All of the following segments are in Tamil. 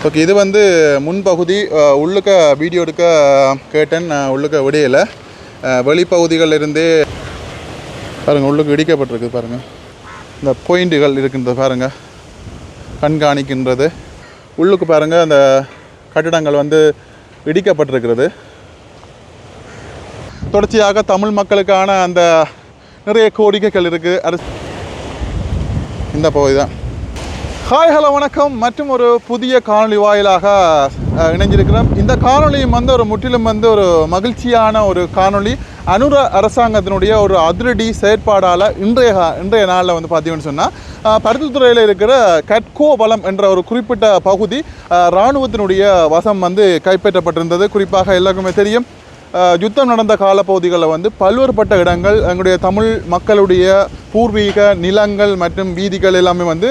ஓகே, இது வந்து முன்பகுதி. உள்ளுக்க வீடியோ எடுக்க கேட்டேன், உள்ளுக்க விடையில் வெளிப்பகுதிகளில் இருந்தே பாருங்கள் உள்ளுக்கு இடிக்கப்பட்டிருக்கு. பாருங்கள் இந்த பாயிண்ட்டுகள் இருக்கின்றது பாருங்கள், கண்காணிக்கின்றது. உள்ளுக்கு பாருங்கள் அந்த கட்டிடங்கள் வந்து இடிக்கப்பட்டிருக்கிறது. தொடர்ச்சியாக தமிழ் மக்களுக்கான அந்த நிறைய கோரிக்கைகள் இருக்குது. இந்த பகுதி தான். ஹாய், ஹலோ, வணக்கம். மற்றும் ஒரு புதிய காணொளி வாயிலாக இணைஞ்சிருக்கிறோம். இந்த காணொளியும் வந்து ஒரு முற்றிலும் வந்து ஒரு மகிழ்ச்சியான ஒரு காணொளி. அனுர அரசாங்கத்தினுடைய ஒரு அதிரடி செயற்பாடால் இன்றைய நாளில் வந்து பார்த்தீங்கன்னு சொன்னால் பருத்தித்துறையில் இருக்கிற கட்கோ வளம் என்ற ஒரு குறிப்பிட்ட பகுதி இராணுவத்தினுடைய வசம் வந்து கைப்பற்றப்பட்டிருந்தது. குறிப்பாக எல்லாருக்குமே தெரியும், யுத்தம் நடந்த காலப்பகுதிகளில் வந்து பல்வேறுபட்ட இடங்கள் எங்களுடைய தமிழ் மக்களுடைய பூர்வீக நிலங்கள் மற்றும் வீதிகள் எல்லாமே வந்து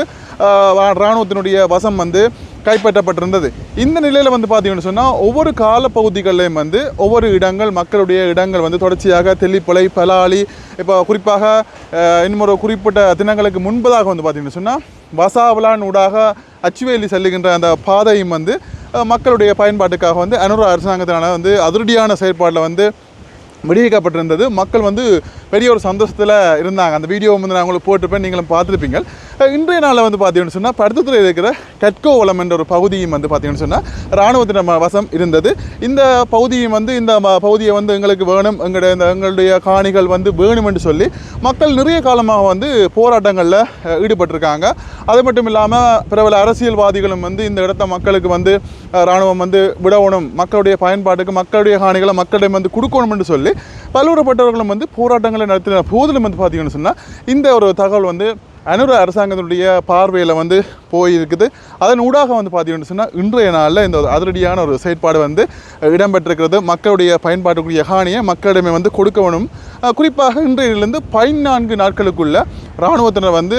இராணுவத்தினுடைய வசம் வந்து கைப்பற்றப்பட்டிருந்தது. இந்த நிலையில் வந்து பார்த்தீங்கன்னு சொன்னால் ஒவ்வொரு காலப்பகுதிகளிலையும் வந்து ஒவ்வொரு இடங்கள் மக்களுடைய இடங்கள் வந்து தொடர்ச்சியாக தெல்லிப்பளை, பலாலி, இப்போ குறிப்பாக இன்னும் ஒரு குறிப்பிட்ட தினங்களுக்கு முன்பதாக வந்து பார்த்தீங்கன்னு சொன்னால் வசாவலான் ஊடாக அச்சுவேலி செல்லுகின்ற அந்த பாதையும் வந்து மக்களுடைய பயன்பாட்டுக்காக வந்து அனுர அரசாங்கத்தினால வந்து அதிரடியான செயற்பாட்டில் வந்து விடுவிக்கப்பட்டிருந்தது. மக்கள் வந்து பெரிய ஒரு சந்தோஷத்தில் இருந்தாங்க. அந்த வீடியோ வந்து நான் உங்களுக்கு போட்டிருப்பேன், நீங்களும் பார்த்துருப்பீங்க. இன்றைய நாளில் வந்து பார்த்தீங்கன்னு சொன்னால் பருத்தித்துறையில் இருக்கிற கட்கோ வளம் என்ற ஒரு பகுதியும் வந்து பார்த்தீங்கன்னு சொன்னால் இராணுவத்தின் வசம் இருந்தது. இந்த பகுதியும் வந்து இந்த பகுதியை வந்து எங்களுக்கு வேணும், எங்களுடைய காணிகள் வந்து வேணும் என்று சொல்லி மக்கள் நிறைய காலமாக வந்து போராட்டங்களில் ஈடுபட்டிருக்காங்க. அது மட்டும் இல்லாமல் பிரபல அரசியல்வாதிகளும் வந்து இந்த இடத்த மக்களுக்கு வந்து இராணுவம் வந்து விடணும், மக்களுடைய பயன்பாட்டுக்கு மக்களுடைய காணிகளை மக்களிடம் வந்து கொடுக்கணும் என்று சொல்லி பல்வேறுபட்டவர்களும் வந்து போராட்டங்களை நடத்தின போதிலும் வந்து பார்த்தீங்கன்னு சொன்னால் இந்த ஒரு தகவல் வந்து அனுர அரசாங்கத்தினுடைய பார்வையில் வந்து போயிருக்குது. அதன் ஊடாக வந்து பார்த்தீங்கன்னு சொன்னால் இன்றைய நாளில் இந்த அதிரடியான ஒரு செயற்பாடு வந்து இடம்பெற்றிருக்கிறது. மக்களுடைய பயன்பாட்டுக்குரிய காணியை மக்களிடமே வந்து கொடுக்க வேணும். குறிப்பாக இன்றையிலிருந்து 14 நாட்களுக்குள்ள இராணுவத்தினர் வந்து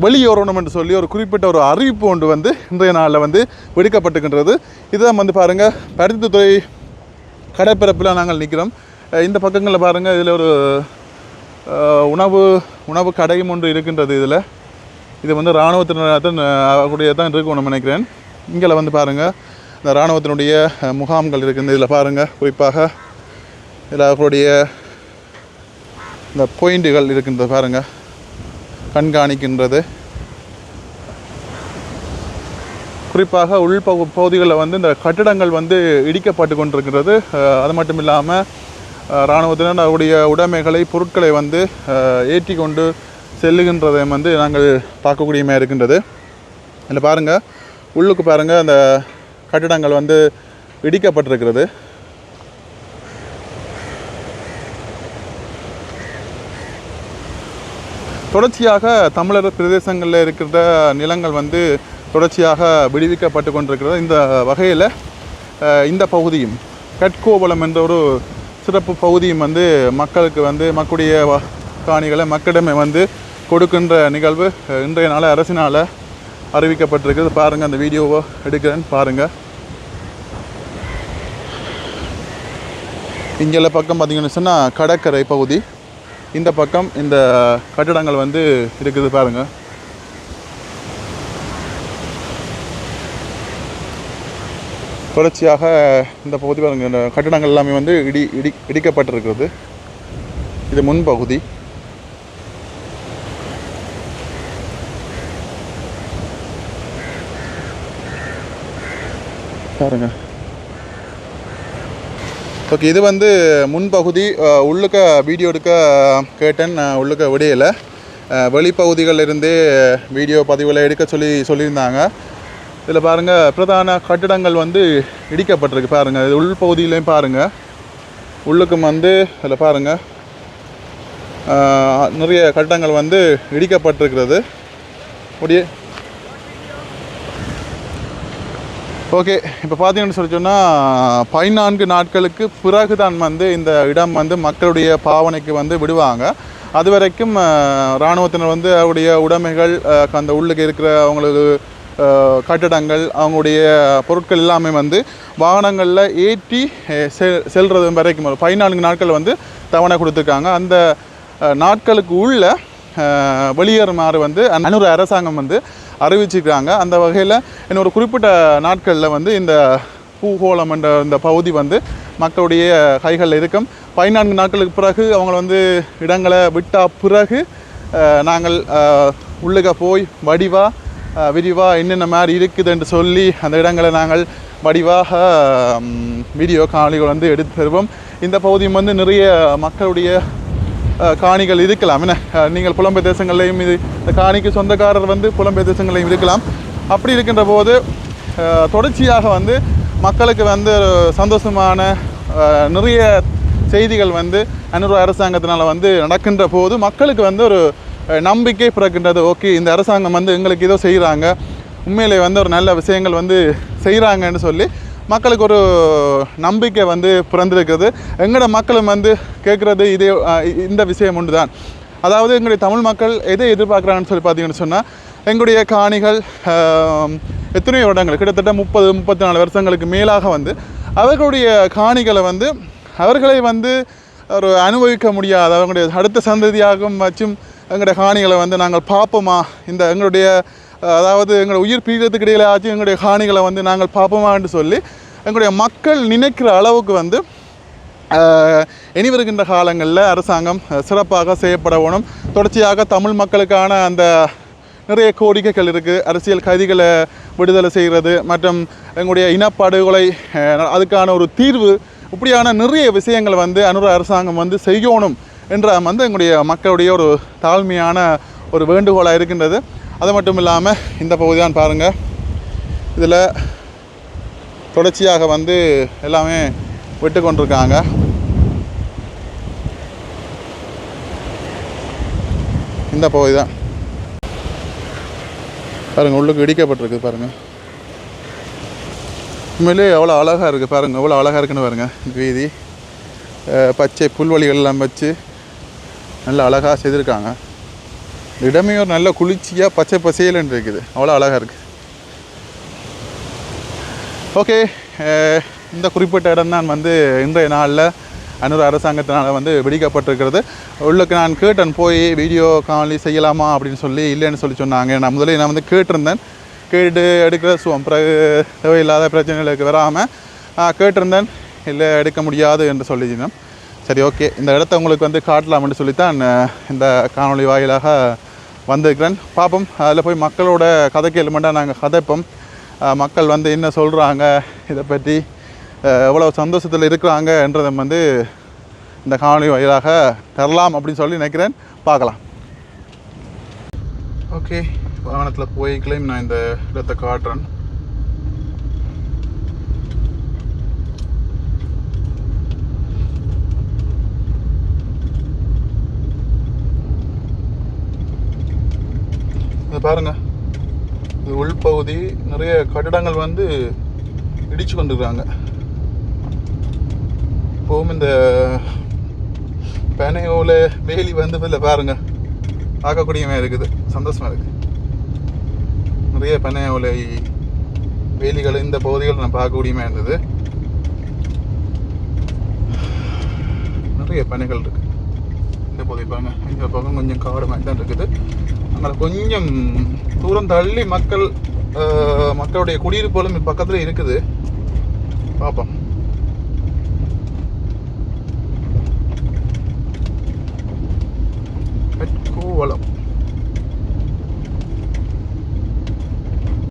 வெளியேறணும் என்று சொல்லி ஒரு குறிப்பிட்ட ஒரு அறிவிப்பு ஒன்று வந்து இன்றைய நாளில் வந்து விடுக்கப்பட்டிருக்கின்றது. இதுதான் வந்து பாருங்கள், பருத்தித்துறை கடற்பரப்பில் நாங்கள் நிற்கிறோம். இந்த பக்கங்களில் பாருங்கள், இதில் ஒரு உணவு கடையும் ஒன்று இருக்கின்றது. இது வந்து இராணுவத்தினுடைய தான் இருக்கணும்னு நினைக்கிறேன். இங்கே வந்து பாருங்கள் இந்த இராணுவத்தினுடைய முகாம்கள் இருக்குது. இதில் பாருங்கள் குறிப்பாக இதில் அவர்களுடைய இந்த பாயிண்ட்டுகள் இருக்கின்றது பாருங்கள், கண்காணிக்கின்றது. குறிப்பாக பகுதிகளில் வந்து இந்த கட்டிடங்கள் வந்து இடிக்கப்பட்டு கொண்டிருக்கிறது. அது மட்டும் இல்லாமல் இராணுவத்தினர் அவருடைய உடைமைகளை பொருட்களை வந்து ஏற்றி கொண்டு செல்லுகின்றதை வந்து நாங்கள் பார்க்கக்கூடியமாக இருக்கின்றது. அதில் பாருங்கள் உள்ளுக்கு பாருங்கள் அந்த கட்டிடங்கள் வந்து இடிக்கப்பட்டிருக்கிறது. தொடர்ச்சியாக தமிழர் பிரதேசங்களில் இருக்கிற நிலங்கள் வந்து தொடர்ச்சியாக விடுவிக்கப்பட்டு கொண்டிருக்கிறது. இந்த வகையில் இந்த பகுதியும் கட்கோவளம் என்ற ஒரு சிறப்பு பகுதியும் வந்து மக்களுக்கு வந்து மக்களுடைய காணிகளை மக்களிடமே வந்து கொடுக்கின்ற நிகழ்வு இன்றைய நாள் அரசினால் அறிவிக்கப்பட்டிருக்கிறது. பாருங்கள், அந்த வீடியோவை எடுக்கிறேன்னு பாருங்கள். இங்கே பக்கம் பார்த்திங்கன்னு சொன்னால் கடற்கரை பகுதி, இந்த பக்கம் இந்த கட்டிடங்கள் வந்து இருக்குது பாருங்கள். தொடர்ச்சியாக இந்த பகுதி பாருங்கள், இந்த கட்டிடங்கள் எல்லாமே வந்து இடிக்கப்பட்டிருக்கிறது. இது முன்பகுதி. பாருங்க. ஓகே, இது வந்து முன்பகுதி. உள்ளுக்க வீடியோ எடுக்க கேட்டேன், உள்ளுக்க விடையில் வெளிப்பகுதிகளில் இருந்தே வீடியோ பதிவில் எடுக்க சொல்லியிருந்தாங்க. இதில் பாருங்கள் பிரதான கட்டிடங்கள் வந்து இடிக்கப்பட்டிருக்கு பாருங்கள். இது உள்பகுதியிலையும் பாருங்கள், உள்ளுக்கும் வந்து இதில் பாருங்கள் நிறைய கட்டிடங்கள் வந்து இடிக்கப்பட்டிருக்கிறது. ஓகே, இப்போ பார்த்தீங்கன்னு சொல்லி சொன்னால் 14 நாட்களுக்கு பிறகு தான் வந்து இந்த இடம் வந்து மக்களுடைய பாவனைக்கு வந்து விடுவாங்க. அது வரைக்கும் இராணுவத்தினர் வந்து அவருடைய உடைமைகள், அந்த உள்ளுக்கு இருக்கிற அவங்களுக்கு கட்டிடங்கள், அவங்களுடைய பொருட்கள் எல்லாமே வந்து வாகனங்களில் ஏற்றி செல்றது வரைக்கும் 14 நாட்கள் வந்து தவணை கொடுத்துருக்காங்க. அந்த நாட்களுக்கு உள்ள வெளியேறுமாறு வந்து அன்னூர் அரசாங்கம் வந்து அறிவிச்சிருக்காங்க. அந்த வகையில் இன்னொரு குறிப்பிட்ட நாட்களில் வந்து இந்த பூகோளம் என்ற இந்த பகுதி வந்து மக்களுடைய கைகளில் இருக்கும். 14 நாட்களுக்கு பிறகு அவங்க வந்து இடங்களை விட்ட பிறகு நாங்கள் உள்ளுக போய் விரிவாக என்னென்ன மாதிரி இருக்குதுன்னு சொல்லி அந்த இடங்களை நாங்கள் வடிவாக வீடியோ காணொலிகள் வந்து எடுத்து தருவோம். இந்த பகுதியும் வந்து நிறைய மக்களுடைய காணிகள் இருக்கலாம். என்ன நீங்கள் புலம்பெயர் தேசங்களையும் இந்த காணிக்கு சொந்தக்காரர் வந்து புலம்பெயர் தேசங்களையும் இருக்கலாம். அப்படி இருக்கின்ற போது தொடர்ச்சியாக வந்து மக்களுக்கு வந்து சந்தோஷமான நிறைய செய்திகள் வந்து அன்னூர் அரசாங்கத்தினால் வந்து நடக்கின்ற போது மக்களுக்கு வந்து ஒரு நம்பிக்கை பிறக்கின்றது. ஓகே, இந்த அரசாங்கம் வந்து எங்களுக்கு ஏதோ செய்கிறாங்க, உண்மையிலே வந்து ஒரு நல்ல விஷயங்கள் வந்து செய்கிறாங்கன்னு சொல்லி மக்களுக்கு ஒரு நம்பிக்கை வந்து பிறந்திருக்கிறது. எங்களோட மக்களும் வந்து கேட்குறது இந்த விஷயம் ஒன்று தான். அதாவது எங்களுடைய தமிழ் மக்கள் எதை எதிர்பார்க்குறாங்கன்னு சொல்லி பார்த்தீங்கன்னு சொன்னால், எங்களுடைய காணிகள் எத்தனையோ இடங்கள் கிட்டத்தட்ட 30-34 வருஷங்களுக்கு மேலாக வந்து அவர்களுடைய காணிகளை வந்து அவர்களை வந்து ஒரு அனுபவிக்க முடியாத அவங்களுடைய அடுத்த சந்ததியாகவும் மற்றும் எங்களுடைய காணிகளை வந்து நாங்கள் பார்ப்போமா, இந்த எங்களுடைய அதாவது எங்களுடைய உயிர் பீடத்துக்கு இடையில ஆச்சு எங்களுடைய காணிகளை வந்து நாங்கள் பார்ப்போமான்னு சொல்லி எங்களுடைய மக்கள் நினைக்கிற அளவுக்கு வந்து இனி வருகின்ற காலங்களில் அரசாங்கம் சிறப்பாக செய்யப்பட வேணும். தொடர்ச்சியாக தமிழ் மக்களுக்கான அந்த நிறைய கோரிக்கைகள் இருக்குது. அரசியல் கைதிகளை விடுதலை செய்கிறது மற்றும் எங்களுடைய இனப்படுகொலை அதுக்கான ஒரு தீர்வு, இப்படியான நிறைய விஷயங்கள் வந்து அன்னூர் அரசாங்கம் வந்து செய்யணும் என்ற வந்து எங்களுடைய மக்களுடைய ஒரு தாழ்மையான ஒரு வேண்டுகோளாக இருக்கின்றது. அது மட்டும் இல்லாமல் இந்த பகுதி தான் பாருங்கள், இதில் தொடர்ச்சியாக வந்து எல்லாமே விட்டு கொண்டிருக்காங்க. இந்த பகுதி தான் பாருங்கள், உள்ளுக்கு இடிக்கப்பட்டிருக்கு பாருங்கள். உண்மையிலே எவ்வளோ அழகாக இருக்குது பாருங்கள், எவ்வளோ அழகாக இருக்குன்னு பாருங்கள். வீதி பச்சை புல்வெளிகள் எல்லாம் வச்சு நல்ல அழகாக செய்திருக்காங்க. இடமே ஒரு நல்ல குளிர்ச்சியாக பச்சை பசேலன்னு இருக்குது, அவ்வளோ அழகாக இருக்குது. ஓகே, இந்த குறிப்பிட்ட இடம் தான் வந்து இன்றைய நாளில் அன்னூர் அரசாங்கத்தினால் வந்து வெடிக்கப்பட்டிருக்கிறது. உள்ளுக்கு நான் கேட்டேன், போய் வீடியோ காணொலி செய்யலாமா அப்படின்னு சொல்லி இல்லைன்னு சொன்னாங்க. நான் முதல்ல நான் வந்து கேட்டிருந்தேன், கேட்டு எடுக்கிற பிறகு தேவையில்லாத பிரச்சனைகளுக்கு வராமல் கேட்டிருந்தேன், இல்லை எடுக்க முடியாது என்று சொல்லியிருந்தேன். சரி, ஓகே, இந்த இடத்த உங்களுக்கு வந்து காட்டலாம்னு சொல்லித்தான் இந்த காணொலி வாயிலாக வந்திருக்கிறேன். பார்ப்போம், அதில் போய் மக்களோட கதை கேள்மெண்ட்டாக நாங்கள் கதைப்போம். மக்கள் வந்து என்ன சொல்கிறாங்க, இதை பற்றி எவ்வளோ சந்தோஷத்தில் இருக்கிறாங்க என்றதை வந்து இந்த காணொலி வாயிலாக தரலாம் அப்படின்னு சொல்லி நினைக்கிறேன். பார்க்கலாம். ஓகே, வாகனத்தில் போய்க்கலையும் நான் இந்த இடத்தை காட்டுறேன். இது பாருங்கள், இது உள்பகுதி நிறைய கட்டிடங்கள் வந்து இடிச்சு கொண்டிருக்காங்க. இப்போவும் இந்த பனையோல வேலி வந்து இதில் பாருங்கள், பார்க்கக்கூடியமாக இருக்குது, சந்தோஷமாக இருக்குது. நிறைய பனையோலை வேலிகள் இந்த பகுதிகள் நான் பார்க்கக்கூடியமாக இருந்தது. நிறைய பனைகள் இருக்குது இந்த பகுதி பாருங்கள். இந்த பக்கம் கொஞ்சம் காடு மாதிரி தான் இருக்குது. அங்கே கொஞ்சம் தூரம் தள்ளி மக்களுடைய குடியிருப்புகளும் பக்கத்தில் இருக்குது. பார்ப்போம். கோவளம்